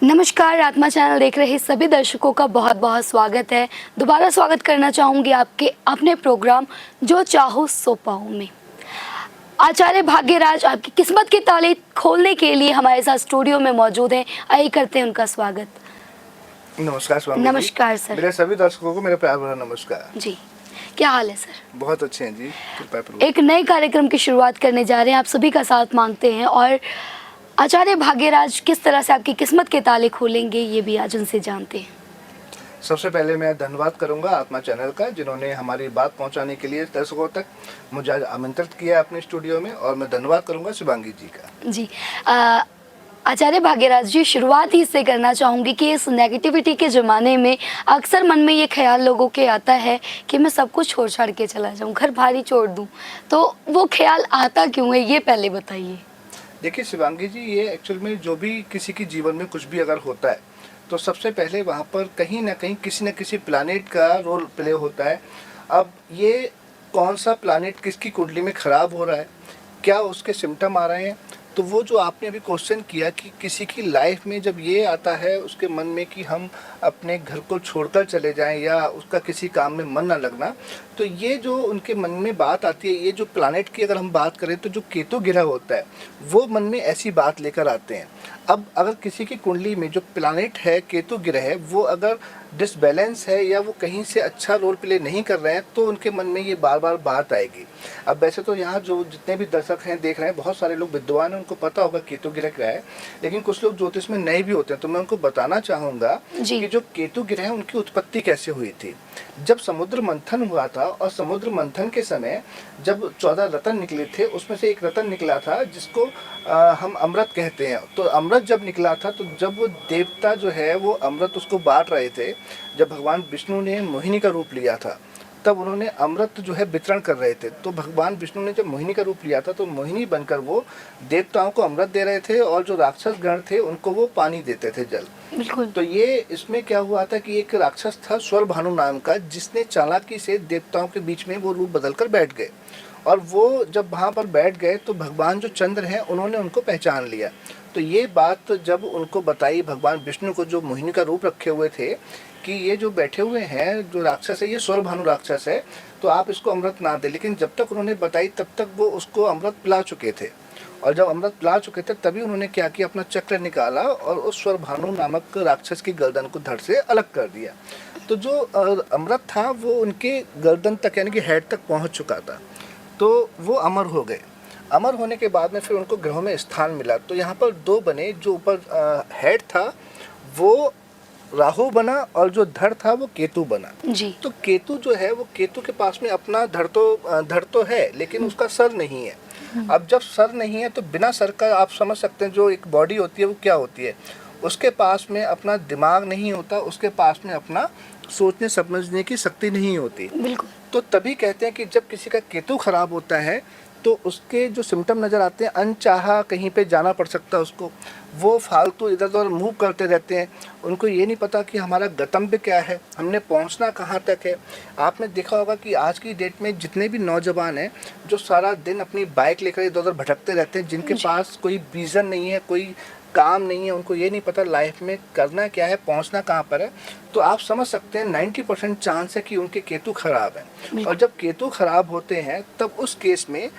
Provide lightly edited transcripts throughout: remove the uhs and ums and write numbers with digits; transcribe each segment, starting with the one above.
नमस्कार, आत्मा चैनल देख रहे सभी दर्शकों का बहुत बहुत स्वागत है। दोबारा स्वागत करना चाहूँगी आपके अपने प्रोग्राम जो चाहो सो पाओ में। आचार्य भाग्यराज आपकी किस्मत के ताले खोलने के लिए हमारे साथ स्टूडियो में मौजूद हैं। आइए करते हैं उनका स्वागत। नमस्कार स्वामी नमस्कार जी। सर। मेरे सभी दर्शकों को मेरा प्यार भरा नमस्कार जी, क्या हाल है सर? बहुत अच्छे हैं जी, कृपया पूर्वक। एक नए कार्यक्रम की शुरुआत करने जा रहे हैं, आप सभी का साथ मांगते हैं और आचार्य भाग्यराज किस तरह से आपकी किस्मत के ताले खोलेंगे ये भी आज उनसे जानते हैं। सबसे पहले मैं धन्यवाद करूंगा आत्मा चैनल का, जिन्होंने हमारी बात पहुंचाने के लिए दर्शकों तक मुझे आज आमंत्रित किया अपने स्टूडियो में, और मैं धन्यवाद करूंगा शिवांगी जी का। जी, आचार्य भाग्यराज जी, शुरुआत ही इससे करना चाहूँगी कि इस नेगेटिविटी के ज़माने में अक्सर मन में ये ख्याल लोगों के आता है कि मैं सब कुछ छोड़ छाड़ के चला जाऊँ, घर भारी छोड़ दूँ, तो वो ख्याल आता क्यों है, ये पहले बताइए। देखिए शिवांगी जी, ये एक्चुअल में जो भी किसी के जीवन में कुछ भी अगर होता है तो सबसे पहले वहाँ पर कहीं ना कहीं किसी न किसी प्लानेट का रोल प्ले होता है। अब ये कौन सा प्लानेट किसकी कुंडली में ख़राब हो रहा है, क्या उसके सिम्टम आ रहे हैं, तो वो जो आपने अभी क्वेश्चन किया कि किसी की लाइफ में जब ये आता है उसके मन में कि हम अपने घर को छोड़कर चले जाएं या उसका किसी काम में मन ना लगना, तो ये जो उनके मन में बात आती है, ये जो प्लानेट की अगर हम बात करें तो जो केतु ग्रह होता है वो मन में ऐसी बात लेकर आते हैं। अब अगर किसी की कुंडली में जो प्लानेट है केतु ग्रह है वो अगर डिसबैलेंस है या वो कहीं से अच्छा रोल प्ले नहीं कर रहे हैं तो उनके मन में ये बार बार बात आएगी। अब वैसे तो यहाँ जो जितने भी दर्शक हैं देख रहे हैं, बहुत सारे लोग विद्वान हैं, उनको पता होगा केतु ग्रह क्या है, लेकिन कुछ लोग ज्योतिष में नए भी होते हैं, तो मैं उनको बताना चाहूँगा कि जो केतु ग्रह है उनकी उत्पत्ति कैसे हुई थी। जब समुद्र मंथन हुआ था और समुद्र मंथन के समय जब 14 रत्न निकले थे, उसमें से एक रत्न निकला था जिसको हम अमृत कहते हैं। तो अमृत जब निकला था तो जब वो देवता जो है वो अमृत उसको बांट रहे थे, जब भगवान विष्णु ने मोहिनी का रूप लिया था तब उन्होंने अमृत जो है वितरण कर रहे थे। तो भगवान विष्णु ने जब मोहिनी का रूप लिया था तो मोहिनी बनकर वो देवताओं को अमृत दे रहे थे और जो राक्षस गण थे उनको वो पानी देते थे, जल। बिल्कुल। तो ये इसमें क्या हुआ था कि एक राक्षस था स्वरभानु नाम का, जिसने चालाकी से देवताओं के बीच में वो रूप बदल कर बैठ गए, और वो जब वहाँ पर बैठ गए तो भगवान जो चंद्र हैं उन्होंने उनको पहचान लिया। तो ये बात जब उनको बताई भगवान विष्णु को, जो मोहिनी का रूप रखे हुए थे, कि ये जो बैठे हुए हैं जो राक्षस है ये स्वरभानु राक्षस है, तो आप इसको अमृत ना दें। लेकिन जब तक उन्होंने बताई तब तक वो उसको अमृत पिला चुके थे, और जब अमृत पिला चुके थे तभी उन्होंने क्या किया, अपना चक्र निकाला और उस स्वरभानु नामक राक्षस की गर्दन को धड़ से अलग कर दिया। तो जो अमृत था वो उनके गर्दन तक यानी कि हेड तक पहुँच चुका था, तो वो अमर हो गए। अमर होने के बाद में फिर उनको ग्रहों में स्थान मिला, तो यहाँ पर दो बने, जो ऊपर हेड था वो राहु बना और जो धड़ था वो केतु बना। जी। तो केतु जो है वो केतु के पास में अपना धड़ तो है लेकिन उसका सर नहीं है। अब जब सर नहीं है तो बिना सर का आप समझ सकते हैं जो एक बॉडी होती है वो क्या होती है, उसके पास में अपना दिमाग नहीं होता, उसके पास में अपना सोचने समझने की शक्ति नहीं होती। बिल्कुल। तो तभी कहते हैं कि जब किसी का केतु खराब होता है तो उसके जो सिम्टम नज़र आते हैं, अनचाहा कहीं पे जाना पड़ सकता है उसको, वो फालतू इधर उधर मूव करते रहते हैं, उनको ये नहीं पता कि हमारा गंतव्य क्या है, हमने पहुंचना कहाँ तक है। आपने देखा होगा कि आज की डेट में जितने भी नौजवान हैं जो सारा दिन अपनी बाइक लेकर इधर उधर भटकते रहते हैं, जिनके पास कोई विज़न नहीं है, कोई काम नहीं है, उनको ये नहीं पता लाइफ में करना क्या है, पहुंचना कहाँ पर है, तो आप समझ सकते हैं 90% चांस है कि उनके केतु खराब है। और जब केतु खराब होते हैं तब उस केस में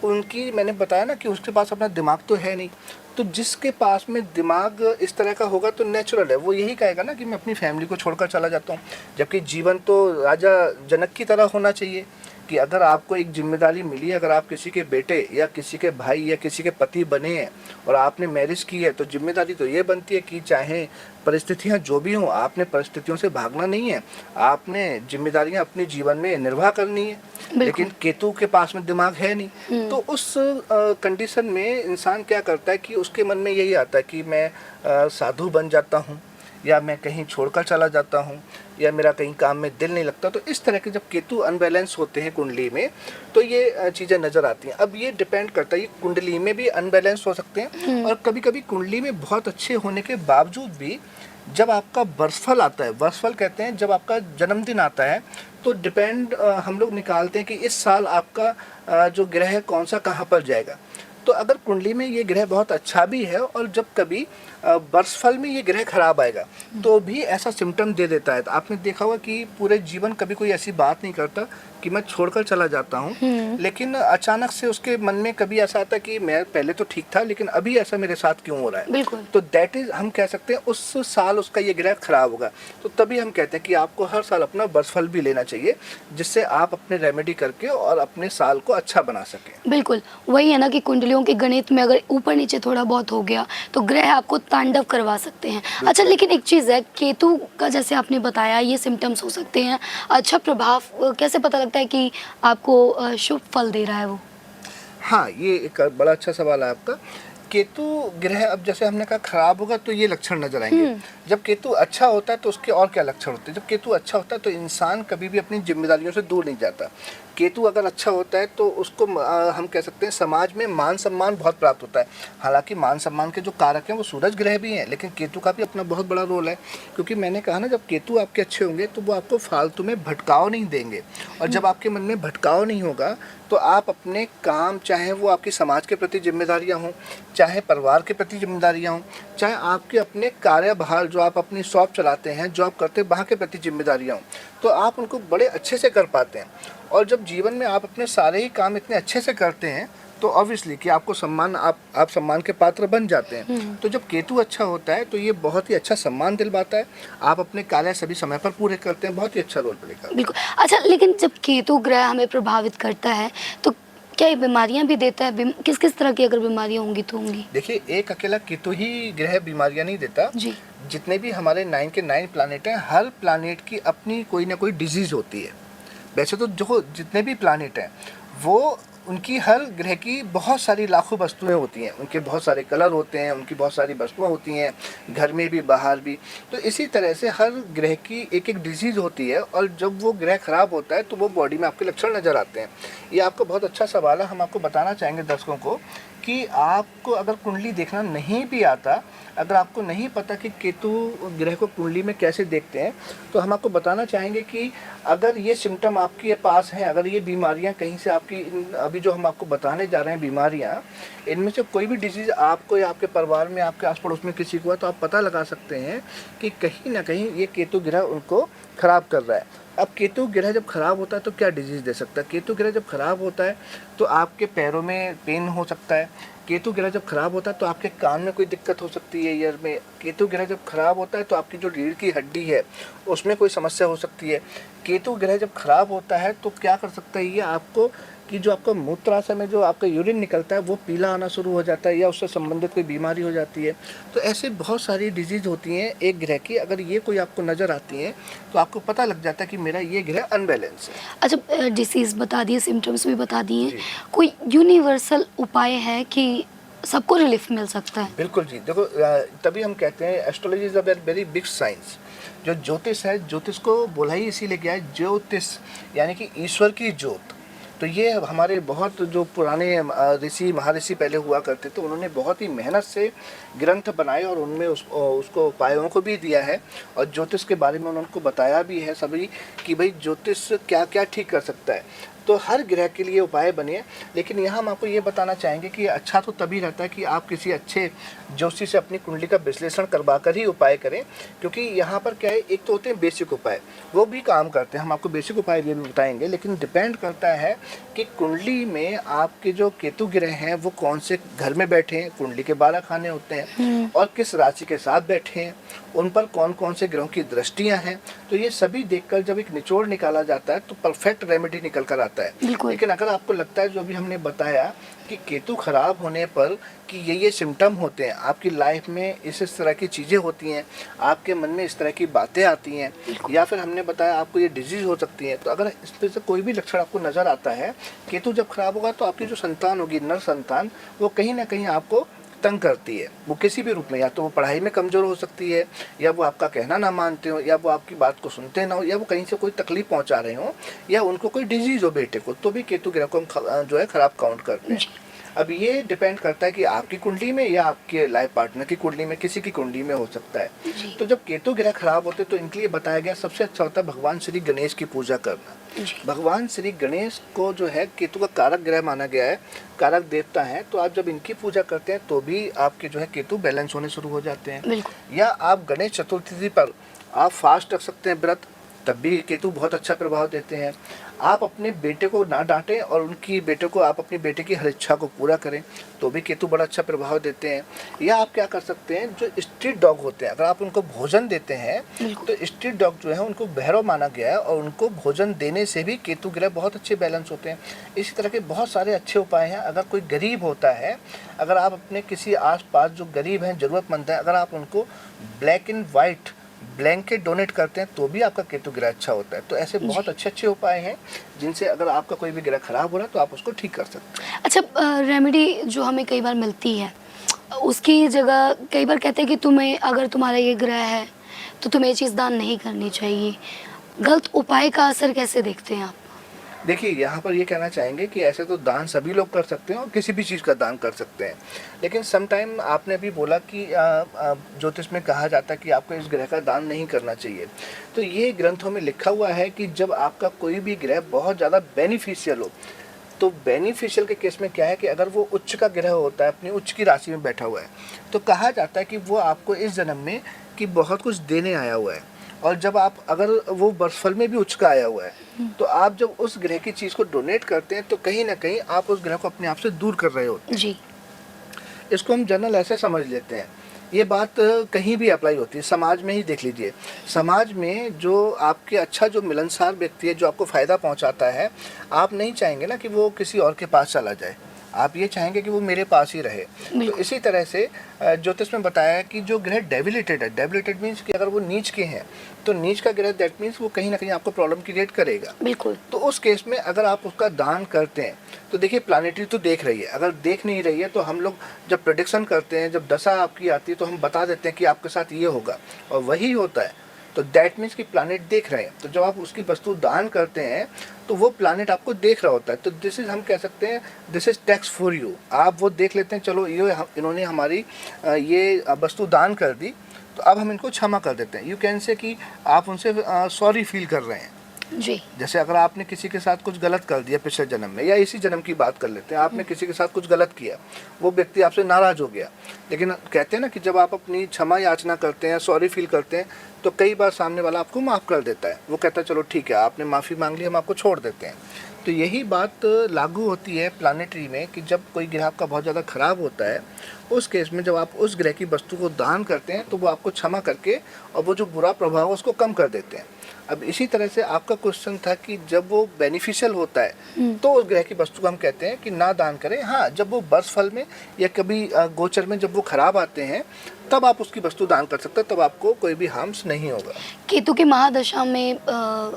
उनकी, मैंने बताया ना कि उसके पास अपना दिमाग तो है नहीं, तो जिसके पास में दिमाग इस तरह का होगा तो नेचुरल है वो यही कहेगा ना कि मैं अपनी फैमिली को छोड़कर चला जाता हूँ। जबकि जीवन तो राजा जनक की तरह होना चाहिए कि अगर आपको एक जिम्मेदारी मिली है, अगर आप किसी के बेटे या किसी के भाई या किसी के पति बने हैं और आपने मैरिज की है, तो जिम्मेदारी तो ये बनती है कि चाहे परिस्थितियां जो भी हों, आपने परिस्थितियों से भागना नहीं है, आपने जिम्मेदारियां अपने जीवन में निर्वाह करनी है। लेकिन केतु के पास में दिमाग है नहीं, तो उस कंडीशन में इंसान क्या करता है कि उसके मन में यही आता है कि मैं साधु बन जाता हूँ, या मैं कहीं छोड़कर चला जाता हूँ, या मेरा कहीं काम में दिल नहीं लगता। तो इस तरह के जब केतु अनबैलेंस होते हैं कुंडली में तो ये चीज़ें नज़र आती हैं। अब ये डिपेंड करता है, ये कुंडली में भी अनबैलेंस हो सकते हैं, और कभी कभी कुंडली में बहुत अच्छे होने के बावजूद भी जब आपका वर्षफल आता है, वर्षफल कहते हैं जब आपका जन्मदिन आता है, तो डिपेंड हम लोग निकालते हैं कि इस साल आपका जो ग्रह कौन सा कहाँ पर जाएगा। तो अगर कुंडली में ये ग्रह बहुत अच्छा भी है और जब कभी वर्षफल में ये ग्रह खराब आएगा तो भी ऐसा सिम्टम दे देता है। तो आपने देखा होगा कि पूरे जीवन कभी कोई ऐसी बात नहीं करता कि मैं छोड़कर चला जाता हूँ, लेकिन अचानक से उसके मन में कभी ऐसा आता है कि मैं पहले तो ठीक था लेकिन अभी ऐसा मेरे साथ क्यों हो रहा है। बिल्कुल। तो दैट इज, हम कह सकते हैं उस साल उसका ये ग्रह खराब होगा। तो तभी हम कहते हैं कि आपको हर साल अपना वर्षफल भी लेना चाहिए, जिससे आप अपने रेमेडी करके और अपने साल को अच्छा बना सकें। बिल्कुल, वही है ना कि कुंडलियों के गणित में अगर ऊपर नीचे थोड़ा बहुत हो गया तो ग्रह आपको तांडव करवा सकते हैं। अच्छा, लेकिन एक चीज़ है, केतु का जैसे आपने बताया ये सिम्टम्स हो सकते हैं, अच्छा प्रभाव कैसे पता लगता है कि आपको शुभ फल दे रहा है वो? हाँ, ये एक बड़ा अच्छा सवाल है आपका। केतु ग्रह, अब जैसे हमने कहा खराब होगा तो ये लक्षण नजर आएंगे। जब केतु अच्छा होता है तो उसके और क्या लक्षण होते हैं। जब केतु अच्छा होता है तो इंसान कभी भी अपनी जिम्मेदारियों से दूर नहीं जाता। केतु अगर अच्छा होता है तो उसको हम कह सकते हैं समाज में मान सम्मान बहुत प्राप्त होता है। हालांकि मान सम्मान के जो कारक हैं वो सूरज ग्रह भी हैं, लेकिन केतु का भी अपना बहुत बड़ा रोल है। क्योंकि मैंने कहा ना, जब केतु आपके अच्छे होंगे तो वो आपको फालतू में भटकाव नहीं देंगे, और जब आपके मन में भटकाव नहीं होगा तो आप अपने काम, चाहे वो आपकी समाज के प्रति जिम्मेदारियां हों, चाहे परिवार के प्रति जिम्मेदारियां हों, चाहे आपके अपने कार्यभार जो आप अपनी शॉप चलाते हैं, जॉब करते हैं, वहाँ के प्रति जिम्मेदारियां हों, तो आप उनको बड़े अच्छे से कर पाते हैं। और जब जीवन में आप अपने सारे ही काम इतने अच्छे से करते हैं तो ऑब्वियसली कि आपको सम्मान, आप सम्मान के पात्र बन जाते हैं। तो जब केतु अच्छा होता है तो ये बहुत ही अच्छा सम्मान दिलवाता है। आप अपने कार्य सभी समय पर पूरे करते हैं, बहुत ही अच्छा रोल प्ले करता है। बिल्कुल। अच्छा, लेकिन जब केतु ग्रह हमें प्रभावित करता है तो क्या ये बीमारियां भी देता है? किस किस तरह की अगर बीमारियां होंगी तो होंगी? देखिए, एक अकेला केतु ही ग्रह बीमारियां नहीं देता जी। जितने भी हमारे 9 के 9 प्लानिट हैं, हर प्लानिट की अपनी कोई ना कोई डिजीज़ होती है। वैसे तो जो जितने भी प्लानिट हैं वो, उनकी हर ग्रह की बहुत सारी लाखों वस्तुएं होती हैं, उनके बहुत सारे कलर होते हैं, उनकी बहुत सारी वस्तुएं होती हैं, घर में भी बाहर भी। तो इसी तरह से हर ग्रह की एक एक डिजीज़ होती है, और जब वो ग्रह खराब होता है तो वो बॉडी में आपके लक्षण नज़र आते हैं। ये आपका बहुत अच्छा सवाल है। हम आपको बताना चाहेंगे दर्शकों को कि आपको अगर कुंडली देखना नहीं भी आता, अगर आपको नहीं पता कि केतु ग्रह को कुंडली में कैसे देखते हैं, तो हम आपको बताना चाहेंगे कि अगर ये सिम्टम आपके पास हैं, अगर ये बीमारियां कहीं से आपकी, अभी जो हम आपको बताने जा रहे हैं बीमारियां, इनमें से कोई भी डिजीज़ आपको या आपके परिवार में, आपके आस पड़ोस में किसी को है, तो आप पता लगा सकते हैं कि कहीं ना कहीं ये केतु ग्रह उनको खराब कर रहा है। अब केतु ग्रह जब खराब होता है तो क्या डिजीज़ दे सकता है? केतु ग्रह जब खराब होता है तो आपके पैरों में पेन हो सकता है। केतु ग्रह जब खराब होता है तो आपके कान में कोई दिक्कत हो सकती है, ईयर में। केतु ग्रह जब खराब होता है तो आपकी जो रीढ़ की हड्डी है उसमें कोई समस्या हो सकती है। केतु ग्रह जब खराब होता है तो क्या कर सकता है ये आपको, कि जो आपका मूत्राशय में जो आपका यूरिन निकलता है वो पीला आना शुरू हो जाता है, या उससे संबंधित कोई बीमारी हो जाती है। तो ऐसे बहुत सारी डिजीज़ होती हैं एक ग्रह की। अगर ये कोई आपको नज़र आती हैं तो आपको पता लग जाता है कि मेरा ये ग्रह अनबैलेंस है। अच्छा, डिसीज़ बता दिए, सिम्टम्स भी बता दिए, कोई यूनिवर्सल उपाय है कि सबको रिलीफ मिल सकता है? बिल्कुल जी। देखो, तभी हम कहते हैं astrology is a very big science. जो ज्योतिष है, ज्योतिष को बोला ही इसीलिए गया है ज्योतिष, यानी कि ईश्वर की ज्योत। तो ये हमारे बहुत जो पुराने ऋषि महाऋषि पहले हुआ करते थे, उन्होंने बहुत ही मेहनत से ग्रंथ बनाए और उनमें उसको उपायों को भी दिया है, और ज्योतिष के बारे में उनको बताया भी है सभी कि भाई ज्योतिष क्या क्या ठीक कर सकता है। तो हर ग्रह के लिए उपाय बने हैं। लेकिन यहाँ हम आपको ये बताना चाहेंगे कि अच्छा तो तभी रहता है कि आप किसी अच्छे ज्योतिषी से अपनी कुंडली का विश्लेषण करवा कर ही उपाय करें, क्योंकि यहाँ पर क्या है, एक तो होते हैं बेसिक उपाय, वो भी काम करते हैं, हम आपको बेसिक उपाय ये भी बताएंगे, लेकिन डिपेंड करता है कि कुंडली में आपके जो केतु ग्रह हैं वो कौन से घर में बैठे हैं, कुंडली के 12 खाने होते हैं, और किस राशि के साथ बैठे हैं, उन पर कौन कौन से ग्रहों की दृष्टियाँ हैं। तो ये सभी देखकर जब एक निचोड़ निकाला जाता है तो परफेक्ट रेमेडी निकल कर आता है। लेकिन अगर आपको लगता है, जो भी हमने बताया कि केतु खराब होने पर कि ये सिम्टम होते हैं, आपकी लाइफ में इस तरह की चीज़ें होती हैं, आपके मन में इस तरह की बातें आती हैं, या फिर हमने बताया आपको ये डिजीज़ हो सकती है, तो अगर इस तरह से कोई भी लक्षण आपको नज़र आता है, केतु जब खराब होगा तो आपकी जो संतान होगी, नर संतान, वो कहीं ना कहीं आपको तंग करती है। वो किसी भी रूप में, या तो वो पढ़ाई में कमज़ोर हो सकती है, या वो आपका कहना ना मानते हो, या वो आपकी बात को सुनते ना हो, या वो कहीं से कोई तकलीफ पहुंचा रहे हो, या उनको कोई डिजीज़ हो बेटे को, तो भी केतु ग्रह को हम जो है ख़राब काउंट करते हैं। अब ये डिपेंड करता है कि आपकी कुंडली में या आपके लाइफ पार्टनर की कुंडली में, किसी की कुंडली में हो सकता है। जी। तो जब केतु ग्रह खराब होते तो इनके लिए बताया गया सबसे अच्छा होता है भगवान श्री गणेश की पूजा करना। जी। भगवान श्री गणेश को जो है केतु का कारक ग्रह माना गया है, कारक देवता है। तो आप जब इनकी पूजा करते हैं तो भी आपके जो है केतु बैलेंस होने शुरू हो जाते हैं। बिल्कुल। या आप गणेश चतुर्थी पर आप फास्ट रख सकते हैं, व्रत, तब भी केतु बहुत अच्छा प्रभाव देते हैं। आप अपने बेटे को ना डांटें और उनकी बेटे को, आप अपनी बेटे की हर इच्छा को पूरा करें, तो भी केतु बड़ा अच्छा प्रभाव देते हैं। या आप क्या कर सकते हैं, जो स्ट्रीट डॉग होते हैं, अगर आप उनको भोजन देते हैं तो स्ट्रीट डॉग जो है उनको भैरव माना गया है और उनको भोजन देने से भी केतु ग्रह बहुत अच्छे बैलेंस होते हैं। इसी तरह के बहुत सारे अच्छे उपाय हैं। अगर कोई गरीब होता है, अगर आप अपने किसी आस-पास जो गरीब हैं, ज़रूरतमंद हैं, अगर आप उनको black and white blanket donate करते हैं तो भी आपका केतु ग्रह अच्छा होता है। तो ऐसे बहुत अच्छे उपाय हैं जिनसे अगर आपका कोई भी ग्रह खराब हो रहा है तो आप उसको ठीक कर सकते हैं। अच्छा, रेमेडी जो हमें कई बार मिलती है, उसकी जगह कई बार कहते हैं कि तुम्हें, अगर तुम्हारा ये ग्रह है तो तुम्हें ये चीज़ दान नहीं करनी चाहिए। गलत उपाय का असर कैसे देखते हैं आप? देखिए, यहाँ पर ये कहना चाहेंगे कि ऐसे तो दान सभी लोग कर सकते हैं और किसी भी चीज़ का दान कर सकते हैं, लेकिन सम टाइम आपने भी बोला कि ज्योतिष में कहा जाता है कि आपको इस ग्रह का दान नहीं करना चाहिए। तो ये ग्रंथों में लिखा हुआ है कि जब आपका कोई भी ग्रह बहुत ज़्यादा बेनिफिशियल हो, तो बेनिफिशियल के केस में क्या है कि अगर वो उच्च का ग्रह होता है, अपनी उच्च की राशि में बैठा हुआ है, तो कहा जाता है कि वो आपको इस जन्म में कि बहुत कुछ देने आया हुआ है। और जब आप, अगर वो वर्षफल में भी उच्च का आया हुआ है, तो आप जब उस ग्रह की चीज़ को डोनेट करते हैं तो कहीं ना कहीं आप उस ग्रह को अपने आप से दूर कर रहे होते हैं। जी। इसको हम जनरल ऐसे समझ लेते हैं। ये बात कहीं भी अप्लाई होती है, समाज में ही देख लीजिए। समाज में जो आपके अच्छा, जो मिलनसार व्यक्ति है, जो आपको फ़ायदा पहुंचाता है, आप नहीं चाहेंगे ना कि वो किसी और के पास चला जाए, आप ये चाहेंगे कि वो मेरे पास ही रहे। तो इसी तरह से ज्योतिष में बताया है कि जो ग्रह डेबिलिटेड है, डेबिलिटेड मीन्स कि अगर वो नीच के हैं, तो नीच का ग्रह दैट मीन्स वो कहीं ना कहीं आपको प्रॉब्लम क्रिएट करेगा। बिल्कुल। तो उस केस में अगर आप उसका दान करते हैं तो देखिए, प्लानिटरी तो देख रही है, अगर देख नहीं रही है तो हम लोग जब प्रेडिक्शन करते हैं, जब दशा आपकी आती है तो हम बता देते हैं कि आपके साथ ये होगा, और वही होता है। तो दैट मीन्स कि प्लानिट देख रहे हैं। तो जब आप उसकी वस्तु दान करते हैं तो वो प्लानिट आपको देख रहा होता है। तो दिस इज, हम कह सकते हैं, this is tax for you. आप वो देख लेते हैं, चलो ये इन्होंने हमारी ये वस्तु दान कर दी, तो अब हम इनको क्षमा कर देते हैं। यू कैन से कि आप उनसे सॉरी फील कर रहे हैं। जी। जैसे अगर आपने किसी के साथ कुछ गलत कर दिया पिछले जन्म में, या इसी जन्म की बात कर लेते हैं, आपने किसी के साथ कुछ गलत किया, वो व्यक्ति आपसे नाराज़ हो गया, लेकिन कहते हैं ना कि जब आप अपनी क्षमा याचना करते हैं, सॉरी फील करते हैं, तो कई बार सामने वाला आपको माफ़ कर देता है। वो कहता है चलो ठीक है, आपने माफ़ी मांग ली, हम आपको छोड़ देते हैं। तो यही बात लागू होती है प्लानिटरी में कि जब कोई ग्रह आपका बहुत ज़्यादा ख़राब होता है, उस केस में जब आप उस ग्रह की वस्तु को दान करते हैं तो वो आपको क्षमा करके और वो जो बुरा प्रभाव है उसको कम कर देते हैं। अब इसी तरह से आपका क्वेश्चन था कि जब वो बेनिफिशियल होता है तो उस ग्रह की वस्तु को हम कहते हैं कि ना दान करें। हाँ, जब वो वर्षफल में या कभी गोचर में जब वो खराब आते हैं तब आप उसकी वस्तु दान कर सकते हैं, तब आपको कोई भी हार्म्स नहीं होगा। केतु की महादशा में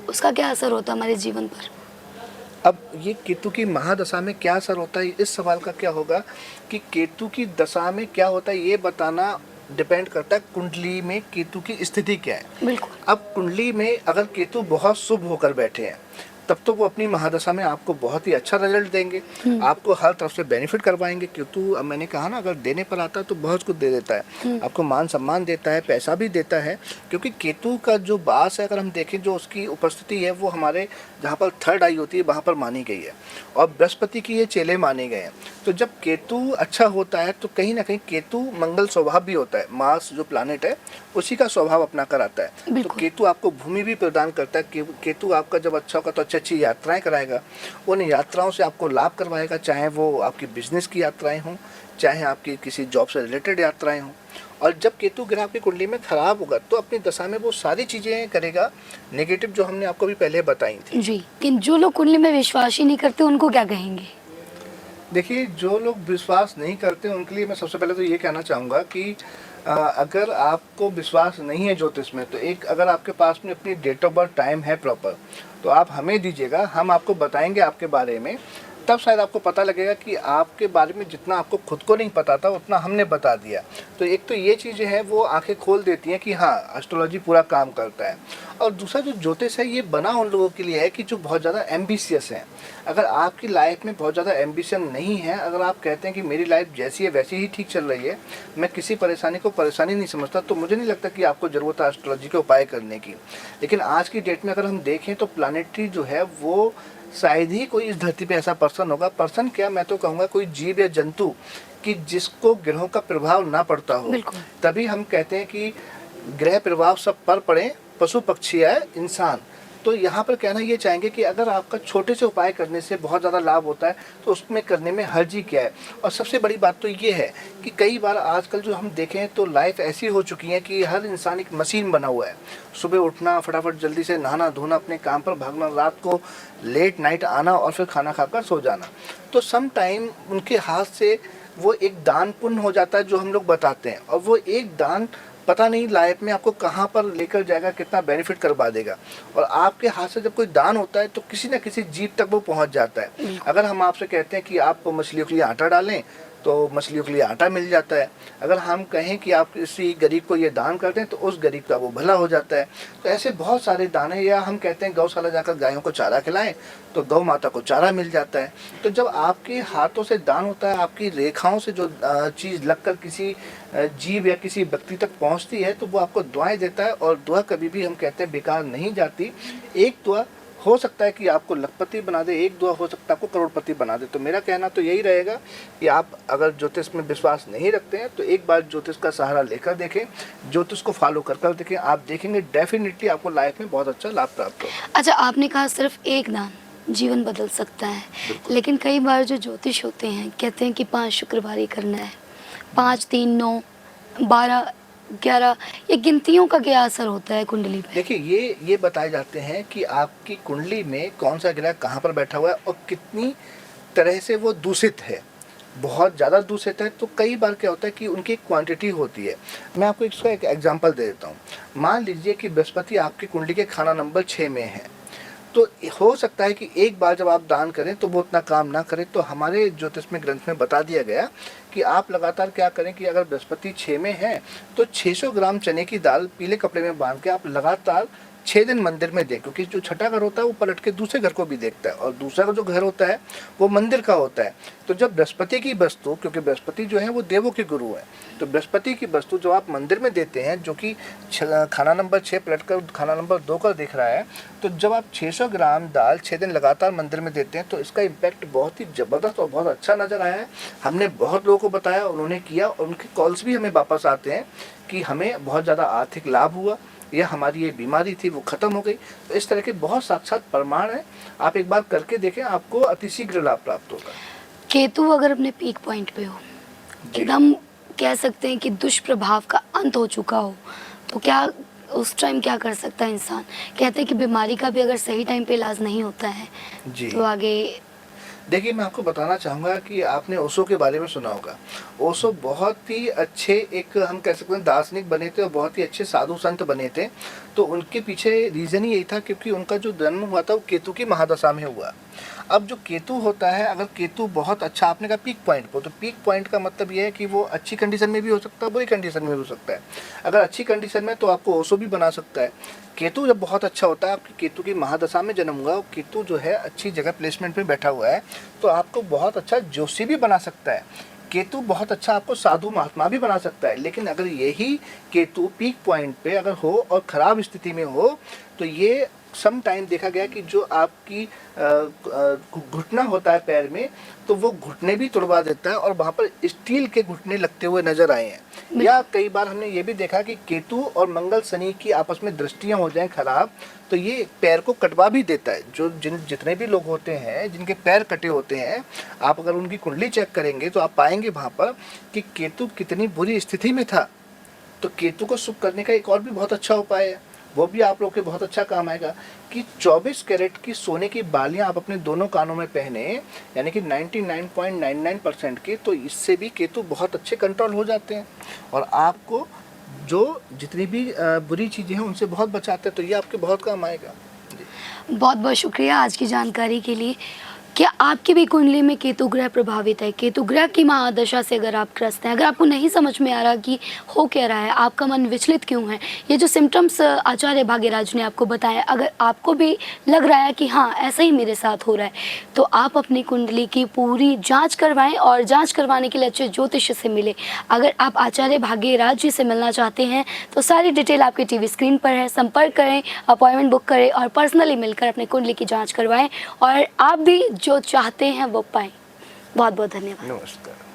उसका क्या असर होता है हमारे जीवन पर? अब ये केतु की महादशा में क्या असर होता है, इस सवाल का क्या होगा कि केतु की दशा में क्या होता है ये बताना डिपेंड करता है कुंडली में केतु की स्थिति क्या है। बिल्कुल। अब कुंडली में अगर केतु बहुत शुभ होकर बैठे हैं तब तो वो अपनी महादशा में आपको बहुत ही अच्छा रिजल्ट देंगे, आपको हर तरफ से बेनिफिट करवाएंगे। केतु, अब मैंने कहा ना, अगर देने पर आता है तो बहुत कुछ दे देता है, आपको मान सम्मान देता है, पैसा भी देता है, क्योंकि केतु का जो वास है, अगर हम देखें, जो उसकी उपस्थिति है वो हमारे जहाँ पर थर्ड आई होती है वहाँ पर मानी गई है, और बृहस्पति की ये चेले माने गए हैं। तो जब केतु अच्छा होता है तो कहीं ना कहीं केतु मंगल स्वभाव भी होता है, मार्स जो प्लानिट है उसी का स्वभाव अपना कर आता है। तो केतु आपको भूमि भी प्रदान करता है। केतु आपका जब अच्छा होगा तो अच्छी यात्राएं कराएगा, उन यात्राओं से आपको लाभ करवाएगा, चाहे वो आपकी बिजनेस की यात्राएं हों, चाहे आपकी किसी जॉब से रिलेटेड यात्राएं हों। और जब केतु ग्रह आपकी कुंडली में खराब होगा तो अपनी दशा में वो सारी चीज़ें करेगा नेगेटिव, जो हमने आपको भी पहले बताई थी। जी, लेकिन जो लोग कुंडली में विश्वास ही नहीं करते उनको क्या कहेंगे? देखिए, जो लोग विश्वास नहीं करते उनके लिए मैं सबसे पहले तो ये कहना चाहूँगा कि अगर आपको विश्वास नहीं है ज्योतिष में, तो एक, अगर आपके पास में अपनी डेट ऑफ बर्थ टाइम है प्रॉपर, तो आप हमें दीजिएगा, हम आपको बताएंगे आपके बारे में तब शायद आपको पता लगेगा कि आपके बारे में जितना आपको खुद को नहीं पता था उतना हमने बता दिया। तो एक तो ये चीज़ें हैं वो आंखें खोल देती हैं कि हाँ, एस्ट्रोलॉजी पूरा काम करता है। और दूसरा जो ज्योतिष है ये बना उन लोगों के लिए है कि जो बहुत ज़्यादा एम्बिशियस हैं। अगर आपकी लाइफ में बहुत ज़्यादा एम्बिशन नहीं है, अगर आप कहते हैं कि मेरी लाइफ जैसी है वैसी ही ठीक चल रही है, मैं किसी परेशानी को परेशानी नहीं समझता, तो मुझे नहीं लगता कि आपको ज़रूरत है एस्ट्रोलॉजी के उपाय करने की। लेकिन आज की डेट में अगर हम देखें तो प्लानिटरी जो है वो शायद ही कोई इस धरती पे ऐसा पर्सन होगा, पर्सन क्या मैं तो कहूँगा कोई जीव या जंतु कि जिसको ग्रहों का प्रभाव ना पड़ता हो। बिल्कुल। तभी हम कहते हैं कि ग्रह प्रभाव सब पर पड़े, पशु पक्षी है इंसान। तो यहाँ पर कहना ये चाहेंगे कि अगर आपका छोटे से उपाय करने से बहुत ज़्यादा लाभ होता है तो उसमें करने में हर्ज ही क्या है। और सबसे बड़ी बात तो ये है कि कई बार आजकल जो हम देखें तो लाइफ ऐसी हो चुकी है कि हर इंसान एक मशीन बना हुआ है। सुबह उठना, फटाफट जल्दी से नहाना धोना, अपने काम पर भागना, रात को लेट नाइट आना और फिर खाना खाकर सो जाना। तो सम टाइम उनके हाथ से वो एक दान पुण्य हो जाता है जो हम लोग बताते हैं, और वो एक दान पता नहीं लाइफ में आपको कहाँ पर लेकर जाएगा, कितना बेनिफिट करवा देगा। और आपके हाथ से जब कोई दान होता है तो किसी न किसी जीव तक वो पहुँच जाता है। अगर हम आपसे कहते हैं कि आप मछलियों के लिए आटा डालें तो मछलियों के लिए आटा मिल जाता है। अगर हम कहें कि आप किसी गरीब को ये दान कर दें तो उस गरीब का वो भला हो जाता है। तो ऐसे बहुत सारे दान हैं। या हम कहते हैं गौशाला जाकर गायों को चारा खिलाएं तो गौ माता को चारा मिल जाता है। तो जब आपके हाथों से दान होता है, आपकी रेखाओं से जो चीज़ लगकर किसी जीव या किसी व्यक्ति तक पहुंचती है तो वो आपको दुआएं देता है। और दुआ कभी भी हम कहते हैं बेकार नहीं जाती। एक दुआ हो सकता है कि आपको लखपति बना दे, एक दुआ हो सकता है आपको करोड़पति बना दे। तो मेरा कहना तो यही रहेगा कि आप अगर ज्योतिष में विश्वास नहीं रखते हैं तो एक बार ज्योतिष का सहारा लेकर देखें, ज्योतिष को फॉलो कर देखें। आप देखेंगे डेफिनेटली आपको लाइफ में बहुत अच्छा लाभ प्राप्त होगा। अच्छा, आपने कहा सिर्फ एक दान जीवन बदल सकता है, लेकिन कई बार जो ज्योतिष होते हैं कहते हैं कि 5 शुक्रवार ही करना है, 5, 3, 9, 12, 11, ये गिनतियों का क्या असर होता है कुंडली पे? देखिए ये बताए जाते हैं कि आपकी कुंडली में कौन सा ग्रह कहाँ पर बैठा हुआ है और कितनी तरह से वो दूषित है। बहुत ज़्यादा दूषित है तो कई बार क्या होता है कि उनकी क्वांटिटी होती है। मैं आपको इसका एक एग्जांपल दे देता हूँ। मान लीजिए कि बृहस्पति आपकी कुंडली के खाना नंबर 6 में है, तो हो सकता है कि एक बार जब आप दान करें तो वो उतना काम ना करे। तो हमारे ज्योतिष में ग्रंथ में बता दिया गया कि आप लगातार क्या करें कि अगर बृहस्पति 6 में है तो 600 ग्राम चने की दाल पीले कपड़े में बांध के आप लगातार 6 दिन मंदिर में दें। क्योंकि जो छठा घर होता है वो पलट के दूसरे घर को भी देखता है और दूसरा जो घर होता है वो मंदिर का होता है। तो जब बृहस्पति की वस्तु, क्योंकि बृहस्पति जो है वो देवों के गुरु है, तो बृहस्पति की वस्तु जो आप मंदिर में देते हैं, जो कि खाना नंबर 6 पलट कर खाना नंबर 2 का दिख रहा है, तो जब आप 600 ग्राम दाल 6 दिन लगातार मंदिर में देते हैं तो इसका इम्पैक्ट बहुत ही ज़बरदस्त और बहुत अच्छा नज़र आया है। हमने बहुत लोगों को बताया, उन्होंने किया और उनके कॉल्स भी हमें वापस आते हैं कि हमें बहुत ज़्यादा आर्थिक लाभ हुआ या हमारी ये बीमारी थी वो ख़त्म हो गई। तो इस तरह के बहुत साक्षात प्रमाण हैं, आप एक बार करके देखें, आपको अतिशीघ्र लाभ प्राप्त होगा। केतु अगर अपने पीक पॉइंट पे हो, एकदम कह सकते हैं कि दुष्प्रभाव का अंत हो चुका हो, तो क्या उस टाइम क्या कर सकता है इंसान? कहते हैं कि बीमारी का भी अगर सही टाइम पे इलाज नहीं होता है जी तो आगे। देखिए, मैं आपको बताना चाहूँगा कि आपने ओशो के बारे में सुना होगा। ओशो बहुत ही अच्छे एक हम कह सकते हैं दार्शनिक बने थे और बहुत ही अच्छे साधु संत बने थे। तो उनके पीछे रीज़न ही यही था क्योंकि उनका जो जन्म हुआ था वो केतु की महादशा में हुआ। अब जो केतु होता है, अगर केतु बहुत अच्छा, आपने कहा पीक पॉइंट पर, तो पीक पॉइंट का मतलब ये है कि वो अच्छी कंडीशन में भी हो सकता है, बुरी कंडीशन में भी हो सकता है। अगर अच्छी कंडीशन में तो आपको ओशो भी बना सकता है। केतु जब बहुत अच्छा होता है, आपकी केतु की महादशा में जन्म हुआ, केतु जो है अच्छी जगह प्लेसमेंट पे बैठा हुआ है, तो आपको बहुत अच्छा जोशी भी बना सकता है। केतु बहुत अच्छा आपको साधु महात्मा भी बना सकता है। लेकिन अगर यही केतु पीक पॉइंट पे अगर हो और ख़राब स्थिति में हो तो ये सम टाइम देखा गया कि जो आपकी घुटना होता है पैर में, तो वो घुटने भी तुड़वा देता है और वहाँ पर स्टील के घुटने लगते हुए नजर आए हैं। या कई बार हमने ये भी देखा कि केतु और मंगल शनि की आपस में दृष्टियाँ हो जाएं खराब, तो ये पैर को कटवा भी देता है। जो जितने भी लोग होते हैं जिनके पैर कटे होते हैं, आप अगर उनकी कुंडली चेक करेंगे तो आप पाएंगे वहाँ पर कि केतु कितनी बुरी स्थिति में था। तो केतु को शुभ करने का एक और भी बहुत अच्छा उपाय है, वो भी आप लोग के बहुत अच्छा काम आएगा कि 24 कैरेट की सोने की बालियां आप अपने दोनों कानों में पहने, यानी कि 99.99% की। तो इससे भी केतु बहुत अच्छे कंट्रोल हो जाते हैं और आपको जो जितनी भी बुरी चीज़ें हैं उनसे बहुत बचाते हैं। तो ये आपके बहुत काम आएगा। बहुत बहुत शुक्रिया आज की जानकारी के लिए। क्या आपकी भी कुंडली में केतु ग्रह प्रभावित है? केतु ग्रह की महादशा से अगर आप ग्रस्त हैं, अगर आपको नहीं समझ में आ रहा कि हो क्या रहा है, आपका मन विचलित क्यों है, ये जो सिम्टम्स आचार्य भाग्यराज ने आपको बताया, अगर आपको भी लग रहा है कि हाँ ऐसा ही मेरे साथ हो रहा है, तो आप अपनी कुंडली की पूरी जांच करवाएं और जांच करवाने के लिए अच्छे ज्योतिष से मिले। अगर आप आचार्य भाग्यराज जी से मिलना चाहते हैं तो सारी डिटेल आपकी टीवी स्क्रीन पर है, संपर्क करें, अपॉइंटमेंट बुक करें और पर्सनली मिलकर अपने कुंडली की जांच करवाएं और आप भी जो चाहते हैं वो पाएं। बहुत बहुत धन्यवाद। नमस्कार।